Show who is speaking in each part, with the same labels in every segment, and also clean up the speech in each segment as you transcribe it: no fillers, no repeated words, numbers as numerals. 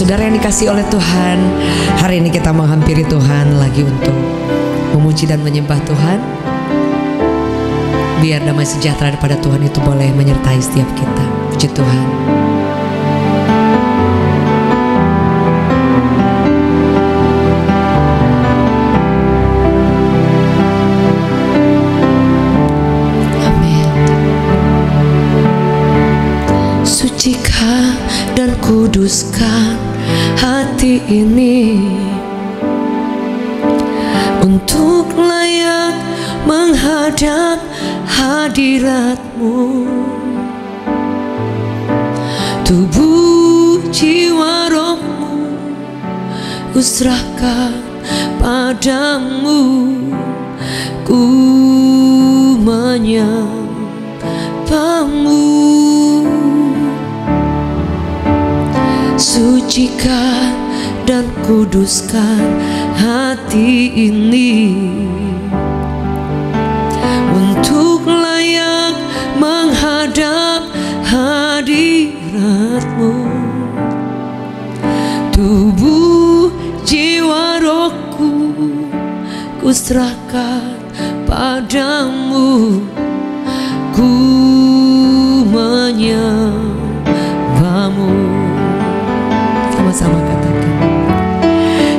Speaker 1: Saudara yang dikasihi oleh Tuhan, hari ini kita menghampiri Tuhan lagi untuk memuji dan menyembah Tuhan. Biar damai sejahtera daripada Tuhan itu boleh menyertai setiap kita. Puji Tuhan. Sucikan dan kuduskan hati ini untuk layak menghadap hadirat-Mu. Tubuh jiwa rohmu kuserahkan padamu, ku menyembahmu. Sucikan dan kuduskan hati ini untuk layak menghadap hadirat-Mu. Tubuh jiwa rohku kuserahkan padamu, ku menyembahmu. Sama-sama katakan,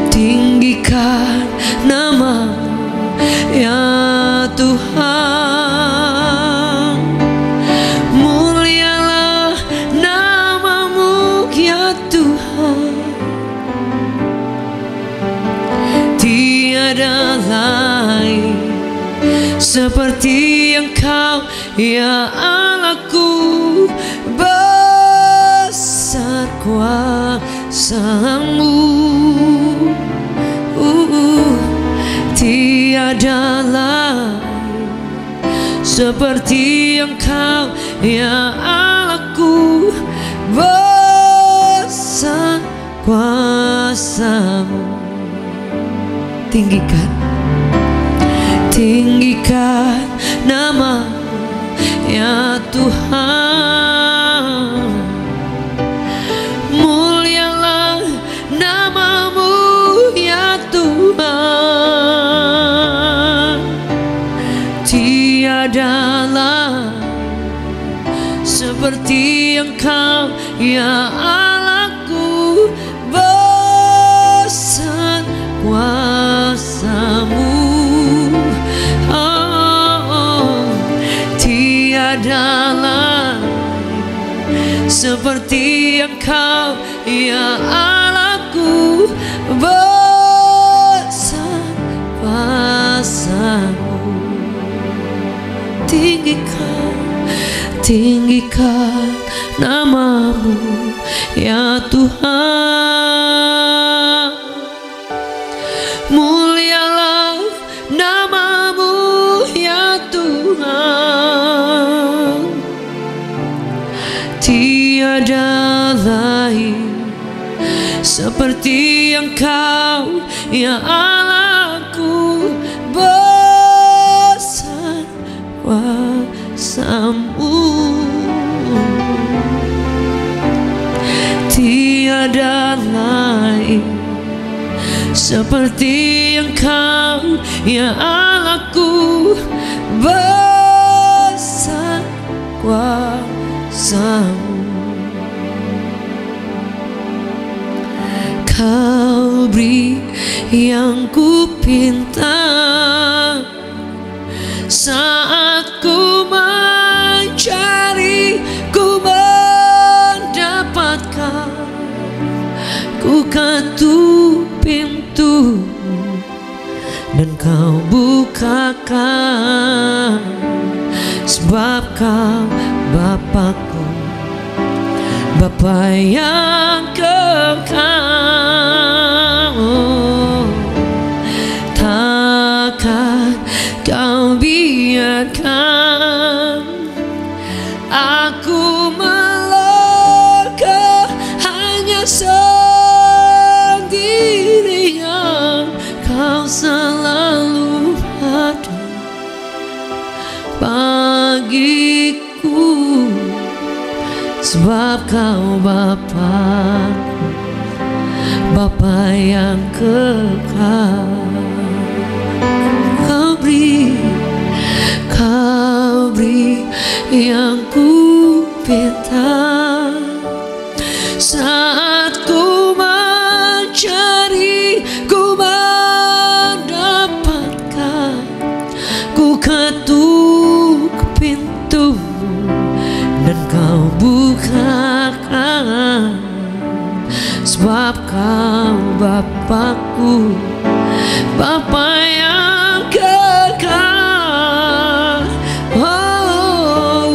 Speaker 1: tinggikan nama ya Tuhan, mulialah nama-Mu ya Tuhan. Tiada lain seperti Engkau ya Allahku, besar kuasa-Mu. Tiada lain seperti Engkau ya Allahku, besar kuasa-Mu. Tinggikan, tinggikan nama ya Tuhan, mulialah nama-Mu ya Tuhan. Tiada lain seperti Engkau ya Allahku, besar kuasa-Mu. Tiada lain seperti Engkau ya Allahku, besar kuasa-Mu. Tinggikan, tinggikan nama-Mu ya Tuhan, mulialah nama-Mu ya Tuhan. Tiada lain seperti Engkau ya Allahku, besar kuasa-Mu. Tiada lain seperti Engkau ya Allahku, besar kuasa-Mu. Kau beri yang ku pinta saat ku mencari, ku mendapatkan. Ku ketuk pintu dan Kau bukakan, sebab Kau Bapakku, Bapa yang kekal. Takkan Kau biarkan aku melangkah hanya sendirian. Kau selalu ada bagiku, sebab Kau Bapakku, Bapa yang kekal. Kau beri yang ku pinta. Saat ku mencari, ku mendapatkan. Ku ketuk pintumu dan kau bukakan. Sebab kau Bapakku, Bapa yang kekal. Oh,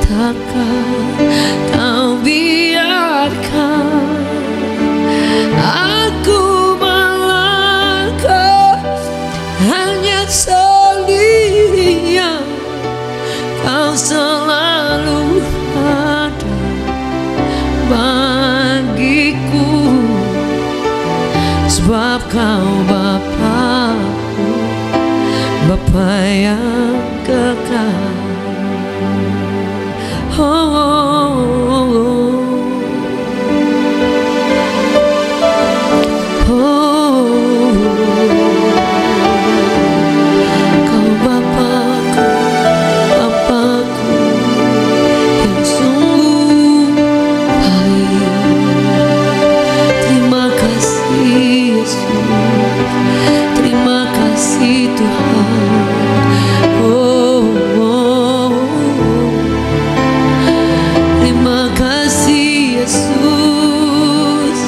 Speaker 1: takkan kau biarkan aku melangkah hanya sendirian. Kau selalu ada bagiku. Sebab kau Bapakku, Bapa yang kekal. Kau Bapakku, Bapakku yang sungguh baik. Terima kasih Yesus, terima kasih Tuhan. Terima kasih Yesus.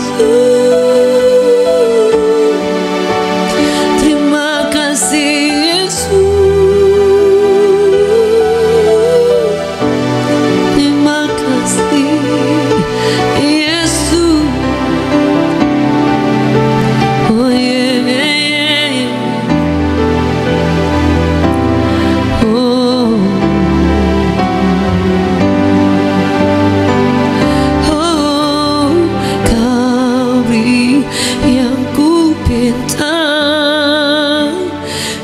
Speaker 1: Terima kasih Yesus. Terima kasih Yesus. Oh yeah. Oh. Kau beri yang ku pinta.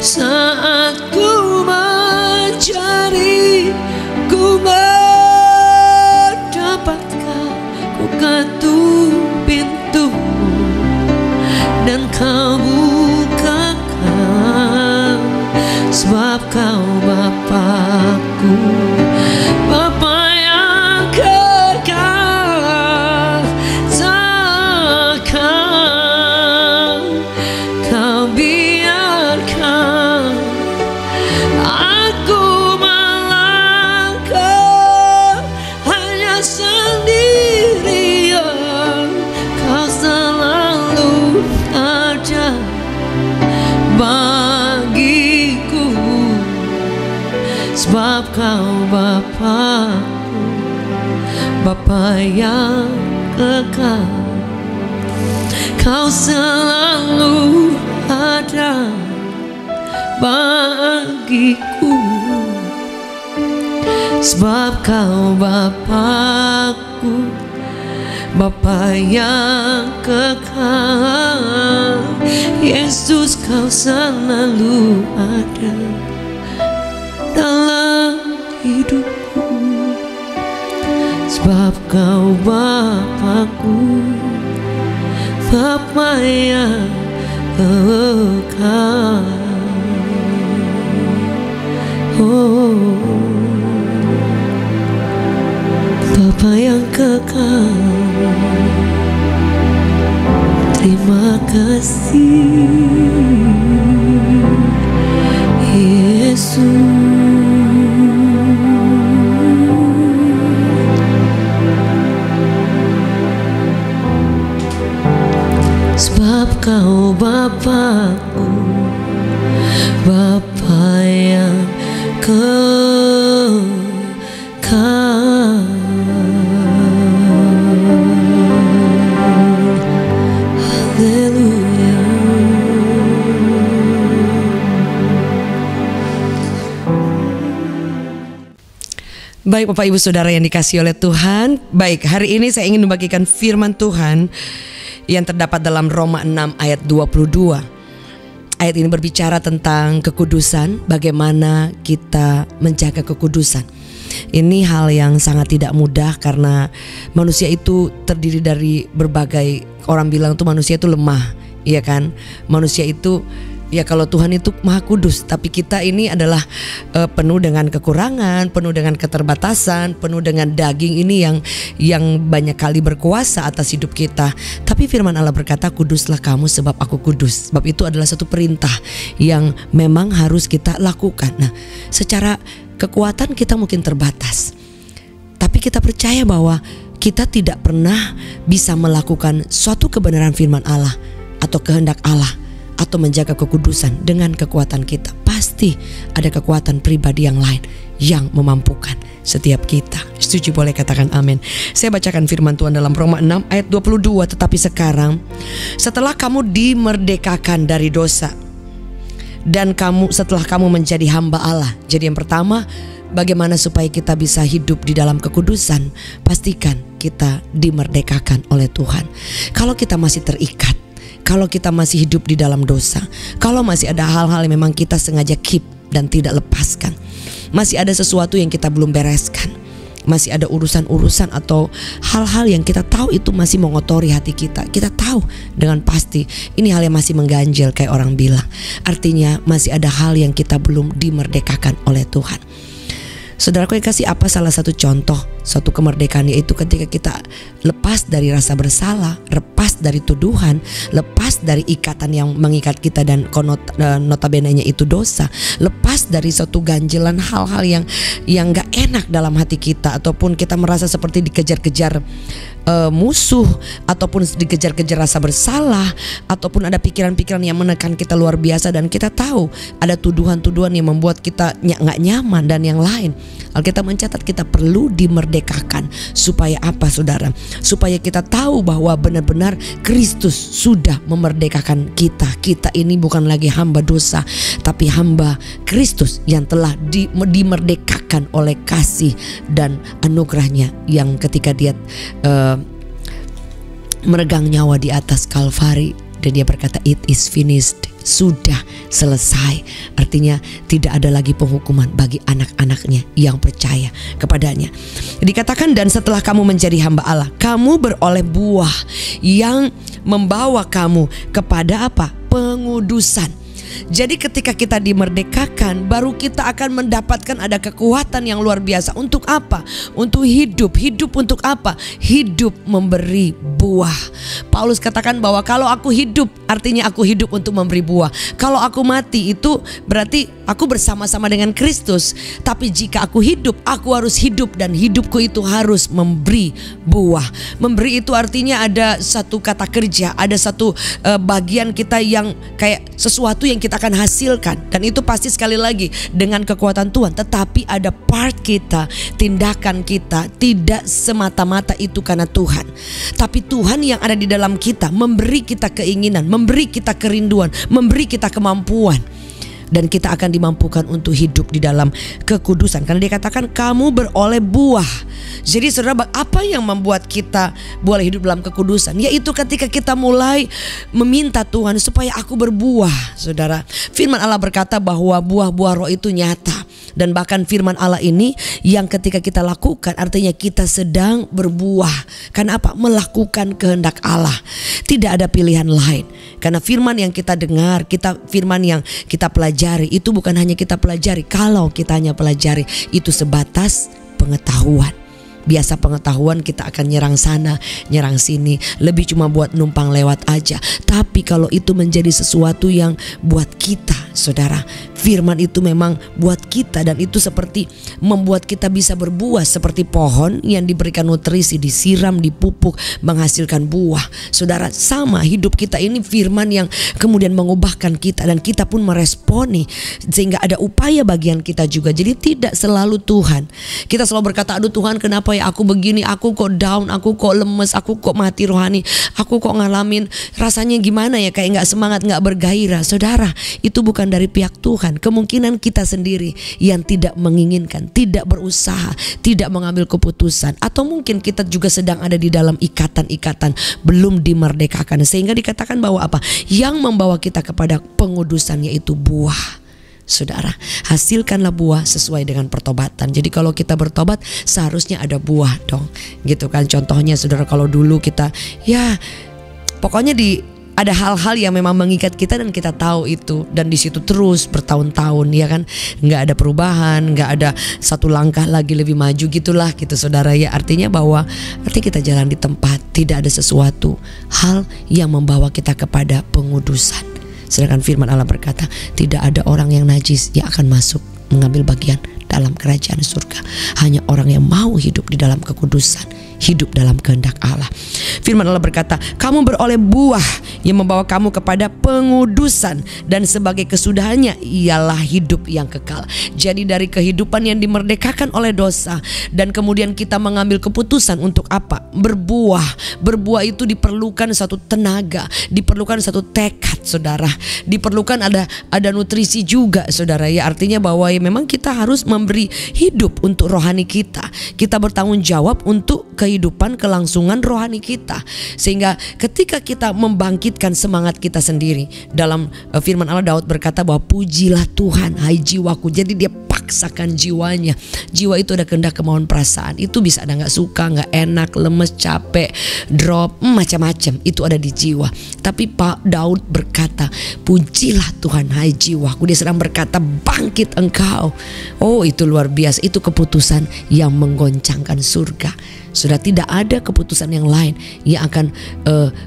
Speaker 1: Saat ku mencari, ku mendapatkan. Ku ketuk pintumu dan kau bukakan. Sebab kau Bapakku, Bapa yang kekal. Takkan kau biarkan aku melangkah hanya sendirian. Kau selalu ada bagiku. Sebab kau Bapakku, Bapa yang kekal. Kau selalu ada bagiku. Sebab kau Bapakku, Bapa yang kekal. Yesus, kau selalu ada dalam hidupku. Sebab kau Bapakku, Bapa yang kekal. Oh, Bapa yang kekal. Terima kasih Yesus. Sebab kau Bapakku, Bapa yang kekal. Haleluya. Baik Bapak Ibu Saudara yang dikasihi oleh Tuhan. Baik, hari ini saya ingin membagikan firman Tuhan yang terdapat dalam Roma 6 ayat 22. Ayat ini berbicara tentang kekudusan, bagaimana kita menjaga kekudusan. Ini hal yang sangat tidak mudah karena manusia itu terdiri dari berbagai, orang bilang tuh manusia itu lemah, iya kan? Manusia itu ya, kalau Tuhan itu Maha Kudus, tapi kita ini adalah penuh dengan kekurangan, penuh dengan keterbatasan, penuh dengan daging ini yang banyak kali berkuasa atas hidup kita. Tapi firman Allah berkata, kuduslah kamu sebab aku kudus. Sebab itu adalah satu perintah yang memang harus kita lakukan. Nah, secara kekuatan kita mungkin terbatas, tapi kita percaya bahwa kita tidak pernah bisa melakukan suatu kebenaran firman Allah atau kehendak Allah atau menjaga kekudusan dengan kekuatan kita. Pasti ada kekuatan pribadi yang lain yang memampukan setiap kita. Setuju, boleh katakan amin. Saya bacakan firman Tuhan dalam Roma 6 ayat 22. Tetapi sekarang setelah kamu dimerdekakan dari dosa dan setelah kamu menjadi hamba Allah. Jadi yang pertama, bagaimana supaya kita bisa hidup di dalam kekudusan? Pastikan kita dimerdekakan oleh Tuhan. Kalau kita masih terikat, kalau kita masih hidup di dalam dosa, kalau masih ada hal-hal yang memang kita sengaja keep dan tidak lepaskan, masih ada sesuatu yang kita belum bereskan, masih ada urusan-urusan atau hal-hal yang kita tahu itu masih mengotori hati kita. Kita tahu dengan pasti ini hal yang masih mengganjal kayak orang bilang. Artinya masih ada hal yang kita belum dimerdekakan oleh Tuhan. Saudaraku yang kasih, apa salah satu contoh suatu kemerdekaan, yaitu ketika kita lepas dari rasa bersalah, lepas dari tuduhan, lepas dari ikatan yang mengikat kita dan notabene-nya itu dosa, lepas dari suatu ganjelan hal-hal yang gak enak dalam hati kita, ataupun kita merasa seperti dikejar-kejar musuh, ataupun dikejar-kejar rasa bersalah, ataupun ada pikiran-pikiran yang menekan kita luar biasa dan kita tahu ada tuduhan-tuduhan yang membuat kita gak nyaman dan yang lain. Alkitab mencatat kita perlu dimerdekakan. Supaya apa, saudara? Supaya kita tahu bahwa benar-benar Kristus sudah memerdekakan kita. Kita ini bukan lagi hamba dosa, tapi hamba Kristus yang telah dimerdekakan oleh kasih dan anugerahnya, yang ketika dia meregang nyawa di atas Kalvari dan dia berkata, it is finished, sudah selesai. Artinya tidak ada lagi penghukuman bagi anak-anaknya yang percaya kepadanya. Dikatakan, dan setelah kamu menjadi hamba Allah, kamu beroleh buah yang membawa kamu kepada apa? Pengudusan. Jadi ketika kita dimerdekakan, baru kita akan mendapatkan ada kekuatan yang luar biasa. Untuk apa? Untuk hidup. Hidup untuk apa? Hidup memberi buah. Paulus katakan bahwa kalau aku hidup, artinya aku hidup untuk memberi buah. Kalau aku mati, itu berarti aku bersama-sama dengan Kristus. Tapi jika aku hidup, aku harus hidup, dan hidupku itu harus memberi buah. Memberi itu artinya ada satu kata kerja, ada satu bagian kita yang kayak sesuatu yang kita akan hasilkan, dan itu pasti sekali lagi dengan kekuatan Tuhan. Tetapi ada part kita, tindakan kita tidak semata-mata itu karena Tuhan, tapi Tuhan yang ada di dalam kita memberi kita keinginan, memberi kita kerinduan, memberi kita kemampuan, dan kita akan dimampukan untuk hidup di dalam kekudusan. Karena dia katakan kamu beroleh buah. Jadi saudara, apa yang membuat kita boleh hidup dalam kekudusan? Yaitu ketika kita mulai meminta Tuhan supaya aku berbuah. Saudara, firman Allah berkata bahwa buah-buah roh itu nyata. Dan bahkan firman Allah ini yang ketika kita lakukan, artinya kita sedang berbuah. Karena apa? Melakukan kehendak Allah. Tidak ada pilihan lain. Karena firman yang kita dengar, firman yang kita pelajari, itu bukan hanya kita pelajari. Kalau kita hanya pelajari, itu sebatas pengetahuan. Biasa pengetahuan kita akan nyerang sana, nyerang sini, lebih cuma buat numpang lewat aja. Tapi kalau itu menjadi sesuatu yang buat kita, saudara, firman itu memang buat kita, dan itu seperti membuat kita bisa berbuah seperti pohon yang diberikan nutrisi, disiram, dipupuk, menghasilkan buah. Saudara, sama hidup kita ini firman yang kemudian mengubahkan kita, dan kita pun meresponi sehingga ada upaya bagian kita juga. Jadi tidak selalu Tuhan. Kita selalu berkata, aduh Tuhan, kenapa ya aku begini, aku kok down, aku kok lemes, aku kok mati rohani, aku kok ngalamin rasanya gimana ya, kayak gak semangat, gak bergairah. Saudara, itu bukan dari pihak Tuhan. Kemungkinan kita sendiri yang tidak menginginkan, tidak berusaha, tidak mengambil keputusan, atau mungkin kita juga sedang ada di dalam ikatan-ikatan, belum dimerdekakan. Sehingga dikatakan bahwa apa? Yang membawa kita kepada pengudusan, yaitu buah. saudara. Hasilkanlah buah sesuai dengan pertobatan. Jadi kalau kita bertobat seharusnya ada buah dong, gitu kan. Contohnya saudara, kalau dulu kita ya pokoknya ada hal-hal yang memang mengikat kita dan kita tahu itu, dan di situ terus bertahun-tahun, ya kan, nggak ada perubahan, nggak ada satu langkah lagi lebih maju gitulah gitu saudara ya. Artinya kita jalan di tempat, tidak ada sesuatu hal yang membawa kita kepada pengudusan. Sedangkan firman Allah berkata, tidak ada orang yang najis yang akan masuk mengambil bagian dalam kerajaan surga. Hanya orang yang mau hidup di dalam kekudusan, hidup dalam kehendak Allah. Firman Allah berkata, kamu beroleh buah yang membawa kamu kepada pengudusan, dan sebagai kesudahannya ialah hidup yang kekal. Jadi dari kehidupan yang dimerdekakan oleh dosa, dan kemudian kita mengambil keputusan untuk apa? Berbuah. Berbuah itu diperlukan satu tenaga, diperlukan satu tekad saudara, diperlukan ada nutrisi juga saudara ya. Artinya bahwa ya memang kita harus memberi hidup untuk rohani kita. Kita bertanggung jawab untuk kehidupan kelangsungan rohani kita. Sehingga ketika kita membangkitkan semangat kita sendiri, dalam firman Allah Daud berkata bahwa pujilah Tuhan hai jiwaku. Jadi dia paksakan jiwanya. Jiwa itu ada kehendak, kemauan, perasaan. Itu bisa ada gak suka, gak enak, lemes, capek, drop, macam-macam. Itu ada di jiwa. Tapi Pak Daud berkata, pujilah Tuhan hai jiwaku. Dia sedang berkata, bangkit engkau. Oh, itu luar biasa. Itu keputusan yang menggoncangkan surga. Sudah tidak ada keputusan yang lain yang akan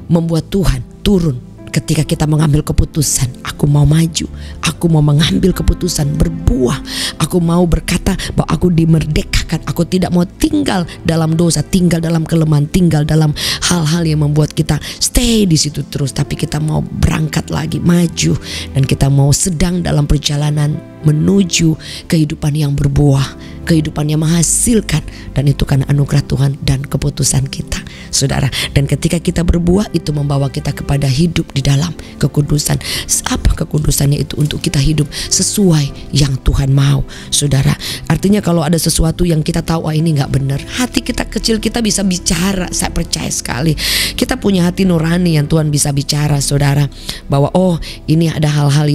Speaker 1: membuat Tuhan turun. Ketika kita mengambil keputusan, aku mau maju, aku mau mengambil keputusan berbuah, aku mau berkata bahwa aku dimerdekakan, aku tidak mau tinggal dalam dosa, tinggal dalam kelemahan, tinggal dalam hal-hal yang membuat kita stay di situ terus. Tapi kita mau berangkat lagi, maju, dan kita mau sedang dalam perjalanan menuju kehidupan yang berbuah, kehidupan yang menghasilkan, dan itu karena anugerah Tuhan dan keputusan kita saudara. Dan ketika kita berbuah, itu membawa kita kepada hidup di dalam kekudusan. Apa kekudusannya? Itu untuk kita hidup sesuai yang Tuhan mau saudara. Artinya kalau ada sesuatu yang kita tahu ini gak benar, hati kita kecil kita bisa bicara. Saya percaya sekali kita punya hati nurani yang Tuhan bisa bicara saudara, bahwa oh ini ada hal-hal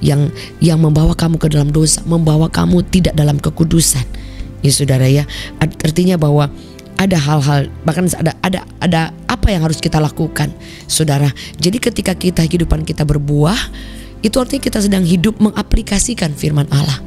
Speaker 1: yang membawa kamu ke dalam dosa, membawa kamu tidak dalam kekudusan ya saudara ya. Artinya bahwa ada hal-hal, bahkan ada apa yang harus kita lakukan saudara. Jadi ketika kehidupan kita berbuah, itu artinya kita sedang hidup mengaplikasikan firman Allah.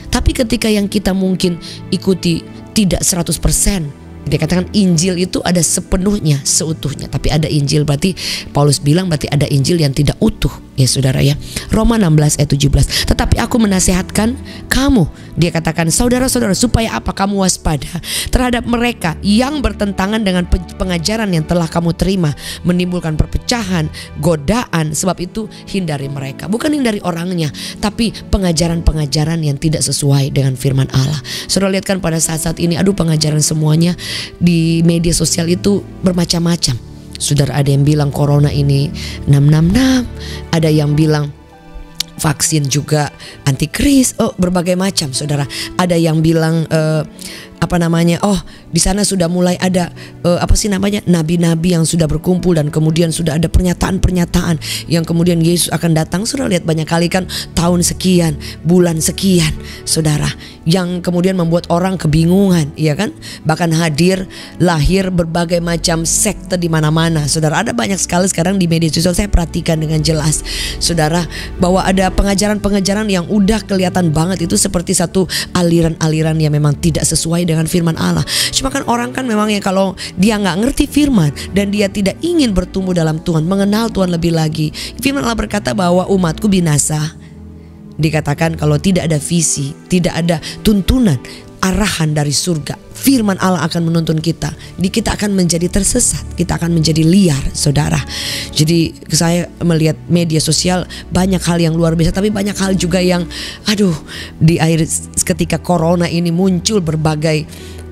Speaker 1: Tapi ketika yang kita mungkin ikuti tidak 100%, dia katakan Injil itu ada sepenuhnya, seutuhnya. Tapi ada Injil, berarti Paulus bilang berarti ada Injil yang tidak utuh ya saudara ya. Roma 16 ayat 17. Tetapi aku menasihatkan kamu, dia katakan saudara-saudara, supaya apa? Kamu waspada terhadap mereka yang bertentangan dengan pengajaran yang telah kamu terima, menimbulkan perpecahan, godaan. Sebab itu hindari mereka. Bukan hindari orangnya, tapi pengajaran-pengajaran yang tidak sesuai dengan firman Allah. Saudara lihat kan pada saat-saat ini, aduh, pengajaran semuanya di media sosial itu bermacam-macam. Saudara, ada yang bilang corona ini 666, ada yang bilang vaksin juga antikris, oh berbagai macam saudara. Ada yang bilang oh di sana sudah mulai ada nabi-nabi yang sudah berkumpul, dan kemudian sudah ada pernyataan-pernyataan yang kemudian Yesus akan datang. Saudara lihat banyak kali kan, tahun sekian, bulan sekian saudara, yang kemudian membuat orang kebingungan ya kan. Bahkan lahir berbagai macam sekte di mana-mana saudara. Ada banyak sekali sekarang di media sosial, saya perhatikan dengan jelas saudara, bahwa ada pengajaran-pengajaran yang udah kelihatan banget itu seperti satu aliran-aliran yang memang tidak sesuai dengan firman Allah. Cuma kan orang kan memang ya, kalau dia nggak ngerti firman dan dia tidak ingin bertumbuh dalam Tuhan, mengenal Tuhan lebih lagi. Firman Allah berkata bahwa umatku binasa. Dikatakan kalau tidak ada visi, tidak ada tuntunan, arahan dari surga, firman Allah akan menuntun kita. Kita akan menjadi tersesat, kita akan menjadi liar saudara. Jadi saya melihat media sosial banyak hal yang luar biasa, tapi banyak hal juga yang ketika corona ini muncul berbagai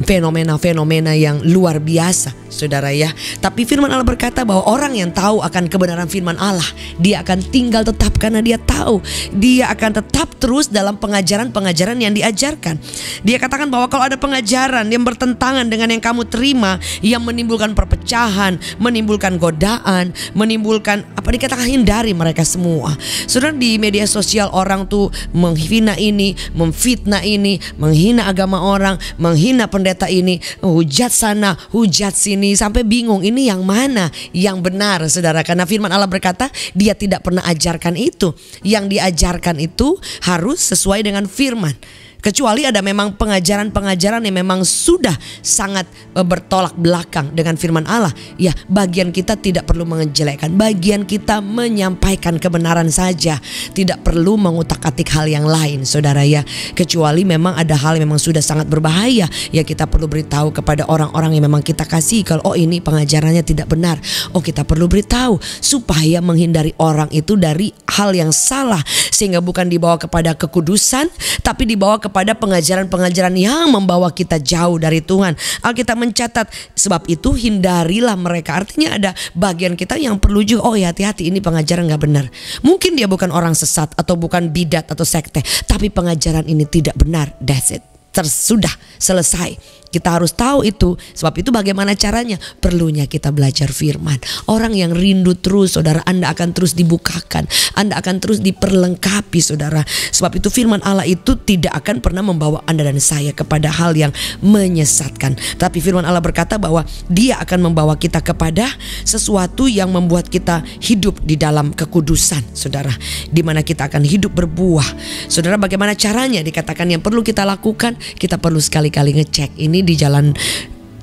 Speaker 1: fenomena-fenomena yang luar biasa, saudara ya. Tapi firman Allah berkata bahwa orang yang tahu akan kebenaran firman Allah, dia akan tinggal tetap karena dia tahu. Dia akan tetap terus dalam pengajaran-pengajaran yang diajarkan. Dia katakan bahwa kalau ada pengajaran yang bertentangan dengan yang kamu terima, yang menimbulkan perpecahan, menimbulkan godaan, menimbulkan apa dikatakan, hindari mereka semua. Saudara, di media sosial orang tuh menghina ini, memfitnah ini, menghina agama orang, menghina pendeta ini, hujat sana, hujat sini, sampai bingung ini yang mana yang benar, saudara. Karena firman Allah berkata dia tidak pernah ajarkan itu. Yang diajarkan itu harus sesuai dengan firman. Kecuali ada memang pengajaran-pengajaran yang memang sudah sangat bertolak belakang dengan firman Allah. Ya, bagian kita tidak perlu menjelekkan, bagian kita menyampaikan kebenaran saja, tidak perlu mengutak-atik hal yang lain, saudara ya. Kecuali memang ada hal yang memang sudah sangat berbahaya, ya kita perlu beritahu kepada orang-orang yang memang kita kasih kalau oh ini pengajarannya tidak benar. Oh, kita perlu beritahu supaya menghindari orang itu dari hal yang salah, sehingga bukan dibawa kepada kekudusan, tapi dibawa kepada pengajaran-pengajaran yang membawa kita jauh dari Tuhan. Alkitab mencatat, sebab itu hindarilah mereka. Artinya ada bagian kita yang perlu juga, oh ya hati-hati ini pengajaran gak benar. Mungkin dia bukan orang sesat atau bukan bidat atau sekte, tapi pengajaran ini tidak benar. That's it. Sudah selesai. Kita harus tahu itu. Sebab itu bagaimana caranya? Perlunya kita belajar firman. Orang yang rindu terus, saudara, Anda akan terus dibukakan, Anda akan terus diperlengkapi, saudara. Sebab itu firman Allah itu tidak akan pernah membawa Anda dan saya kepada hal yang menyesatkan. Tapi firman Allah berkata bahwa dia akan membawa kita kepada sesuatu yang membuat kita hidup di dalam kekudusan, saudara, di mana kita akan hidup berbuah. Saudara, bagaimana caranya? Dikatakan yang perlu kita lakukan, kita perlu sekali-kali ngecek ini di jalan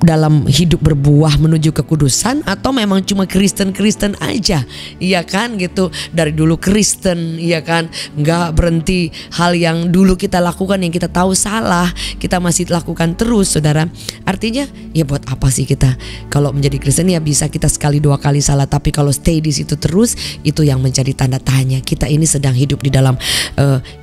Speaker 1: dalam hidup berbuah menuju kekudusan atau memang cuma Kristen-Kristen aja, iya kan gitu. Dari dulu Kristen, iya kan, nggak berhenti hal yang dulu kita lakukan yang kita tahu salah, kita masih lakukan terus, saudara. Artinya ya buat apa sih kita kalau menjadi Kristen? Ya bisa kita sekali dua kali salah, tapi kalau stay di situ terus, itu yang menjadi tanda tanya. Kita ini sedang hidup di dalam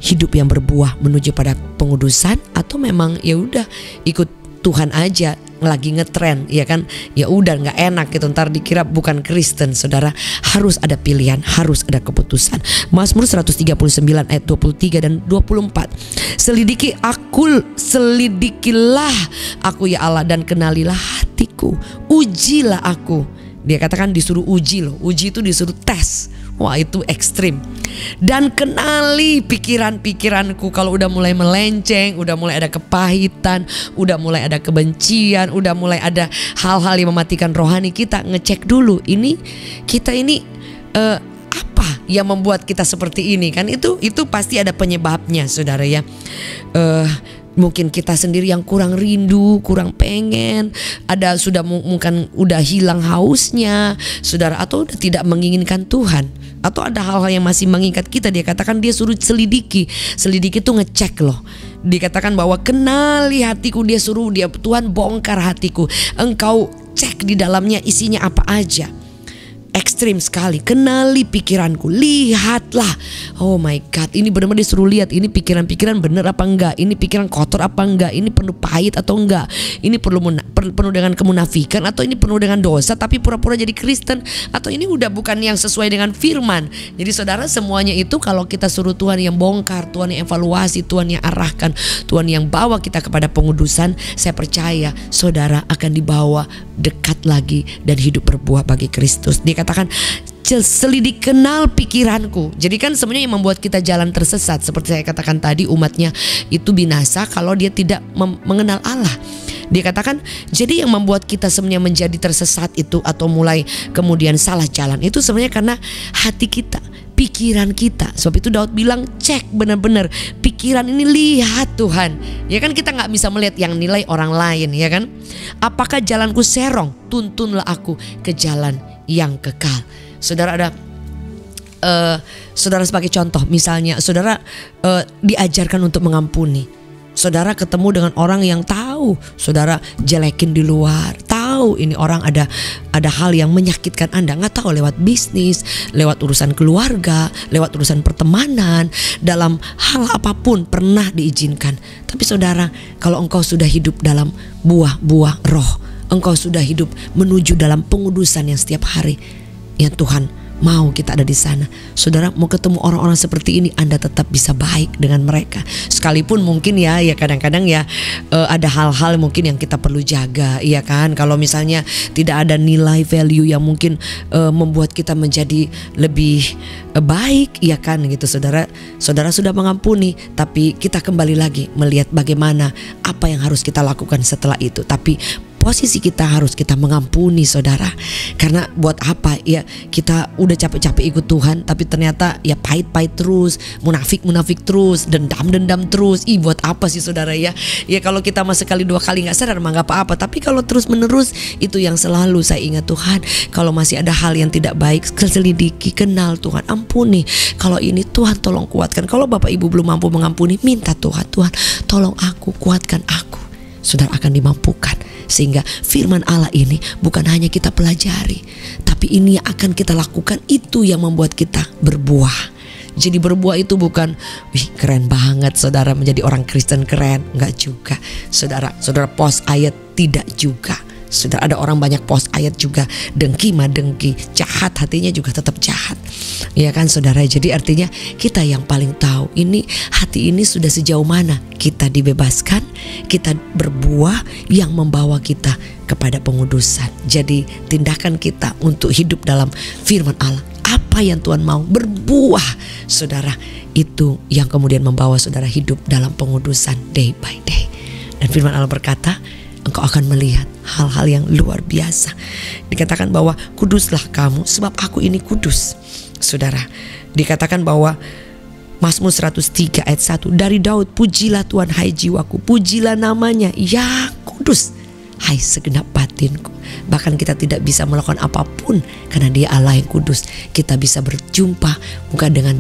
Speaker 1: hidup yang berbuah menuju pada pengudusan atau memang ya udah ikut Tuhan aja, lagi ngetren, ya kan? Ya udah nggak enak gitu, ntar dikira bukan Kristen, saudara. Harus ada pilihan, harus ada keputusan. Mazmur 139 ayat 23 dan 24. Selidikilah aku ya Allah, dan kenalilah hatiku. Ujilah aku. Dia katakan disuruh uji loh. Uji itu disuruh tes. Wah, itu ekstrim. Dan kenali pikiran-pikiranku. Kalau udah mulai melenceng, udah mulai ada kepahitan, udah mulai ada kebencian, udah mulai ada hal-hal yang mematikan rohani kita, ngecek dulu ini kita ini apa yang membuat kita seperti ini, kan itu pasti ada penyebabnya, saudara ya. Mungkin kita sendiri yang kurang rindu, kurang pengen, ada sudah mungkin udah hilang hausnya, saudara, atau udah tidak menginginkan Tuhan, atau ada hal-hal yang masih mengikat kita. Dia katakan dia suruh selidiki itu ngecek loh. Dikatakan bahwa kenali hatiku, dia suruh dia Tuhan bongkar hatiku, engkau cek di dalamnya isinya apa aja. Ekstrim sekali. Kenali pikiranku, lihatlah. Oh my God, ini benar-benar disuruh lihat. Ini pikiran-pikiran benar apa enggak? Ini pikiran kotor apa enggak? Ini penuh pahit atau enggak? Ini penuh dengan kemunafikan, atau ini penuh dengan dosa tapi pura-pura jadi Kristen, atau ini udah bukan yang sesuai dengan firman. Jadi saudara, semuanya itu kalau kita suruh Tuhan yang bongkar, Tuhan yang evaluasi, Tuhan yang arahkan, Tuhan yang bawa kita kepada pengudusan, saya percaya saudara akan dibawa dekat lagi dan hidup berbuah bagi Kristus. Dikatakan selidik kenal pikiranku. Jadi kan sebenarnya yang membuat kita jalan tersesat, seperti saya katakan tadi, umatnya itu binasa kalau dia tidak mengenal Allah. Dia katakan jadi yang membuat kita sebenarnya menjadi tersesat itu, atau mulai kemudian salah jalan, itu sebenarnya karena hati kita, pikiran kita. Sebab itu Daud bilang cek benar-benar pikiran ini, lihat Tuhan. Ya kan, kita gak bisa melihat yang nilai orang lain, ya kan. Apakah jalanku serong? Tuntunlah aku ke jalan yang kekal. Saudara, ada saudara sebagai contoh, misalnya saudara diajarkan untuk mengampuni. Saudara ketemu dengan orang yang tahu saudara jelekin di luar, tahu tahu ini orang ada hal yang menyakitkan Anda, nggak tahu lewat bisnis, lewat urusan keluarga, lewat urusan pertemanan, dalam hal apapun pernah diizinkan. Tapi saudara, kalau engkau sudah hidup dalam buah-buah roh, engkau sudah hidup menuju dalam pengudusan yang setiap hari, ya Tuhan mau kita ada di sana. Saudara, mau ketemu orang-orang seperti ini, Anda tetap bisa baik dengan mereka. Sekalipun mungkin ya kadang-kadang ada hal-hal mungkin yang kita perlu jaga, ya kan. Kalau misalnya tidak ada nilai value yang mungkin membuat kita menjadi lebih baik, ya kan gitu. Saudara sudah mengampuni, tapi kita kembali lagi melihat bagaimana apa yang harus kita lakukan setelah itu. Tapi posisi kita harus kita mengampuni, saudara. Karena buat apa ya kita udah capek-capek ikut Tuhan, tapi ternyata ya pahit-pahit terus, munafik terus, dendam terus. Buat apa sih saudara ya? Ya kalau kita mah sekali dua kali nggak sadar mah nggak apa-apa. Tapi kalau terus menerus, itu yang selalu saya ingat, Tuhan, kalau masih ada hal yang tidak baik, selidiki, kenal Tuhan, ampuni. Kalau ini Tuhan tolong kuatkan. Kalau Bapak Ibu belum mampu mengampuni, minta Tuhan tolong aku, kuatkan aku. Saudara akan dimampukan. Sehingga firman Allah ini bukan hanya kita pelajari, tapi ini yang akan kita lakukan, itu yang membuat kita berbuah. Jadi berbuah itu bukan, wih keren banget saudara menjadi orang Kristen keren, enggak juga. Saudara post ayat, tidak juga. Saudara, ada orang banyak post ayat juga dengki, jahat hatinya juga tetap jahat. Ya kan saudara, jadi artinya kita yang paling tahu ini hati ini sudah sejauh mana kita dibebaskan, kita berbuah yang membawa kita kepada pengudusan. Jadi tindakan kita untuk hidup dalam firman Allah, apa yang Tuhan mau, berbuah saudara, itu yang kemudian membawa saudara hidup dalam pengudusan day by day. Dan firman Allah berkata, engkau akan melihat hal-hal yang luar biasa. Dikatakan bahwa kuduslah kamu sebab aku ini kudus. Saudara, dikatakan bahwa Mazmur 103 ayat 1, dari Daud, pujilah Tuhan hai jiwaku, pujilah namanya yang kudus hai segenap batinku. Bahkan kita tidak bisa melakukan apapun karena Dia Allah yang kudus. Kita bisa berjumpa muka dengan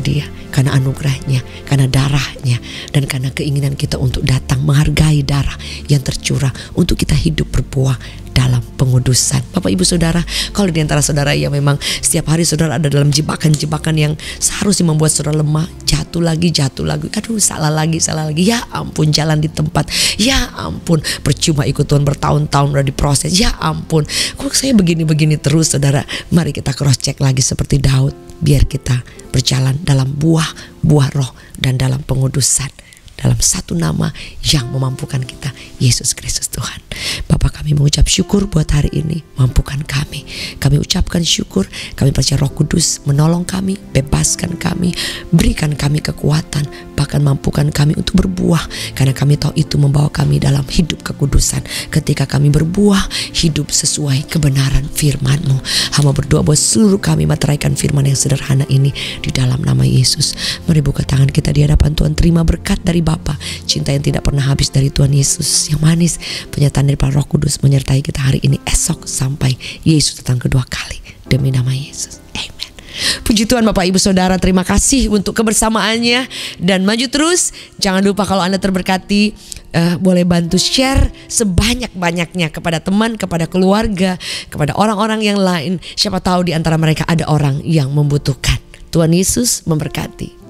Speaker 1: Dia karena anugerahnya, karena darahnya, dan karena keinginan kita untuk datang menghargai darah yang tercurah untuk kita hidup berbuah dalam pengudusan. Bapak Ibu Saudara, kalau di antara saudara yang memang setiap hari saudara ada dalam jebakan-jebakan yang seharusnya membuat saudara lemah, jatuh lagi, aduh salah lagi, ya ampun jalan di tempat, ya ampun percuma ikut Tuhan bertahun-tahun udah diproses, ya ampun kok saya begini-begini terus. Saudara, mari kita cross check lagi seperti Daud, biar kita berjalan dalam buah roh dan dalam pengudusan, dalam satu nama yang memampukan kita, Yesus Kristus Tuhan. Bapak, kami mengucap syukur buat hari ini, mampukan kami. Kami ucapkan syukur, kami percaya Roh Kudus menolong kami, bebaskan kami, berikan kami kekuatan, bahkan mampukan kami untuk berbuah. Karena kami tahu itu membawa kami dalam hidup kekudusan. Ketika kami berbuah, hidup sesuai kebenaran firman-Mu. Hamba berdoa buat seluruh kami meteraikan firman yang sederhana ini di dalam nama Yesus. Mari buka tangan kita di hadapan Tuhan, terima berkat dari Bapa, cinta yang tidak pernah habis dari Tuhan Yesus yang manis, penyertaan dari Roh Kudus menyertai kita hari ini, esok, sampai Yesus datang kedua kali. Demi nama Yesus, amen. Puji Tuhan Bapak Ibu Saudara, terima kasih untuk kebersamaannya, dan maju terus. Jangan lupa kalau Anda terberkati, boleh bantu share sebanyak-banyaknya kepada teman, kepada keluarga, kepada orang-orang yang lain. Siapa tahu di antara mereka ada orang yang membutuhkan. Tuhan Yesus memberkati.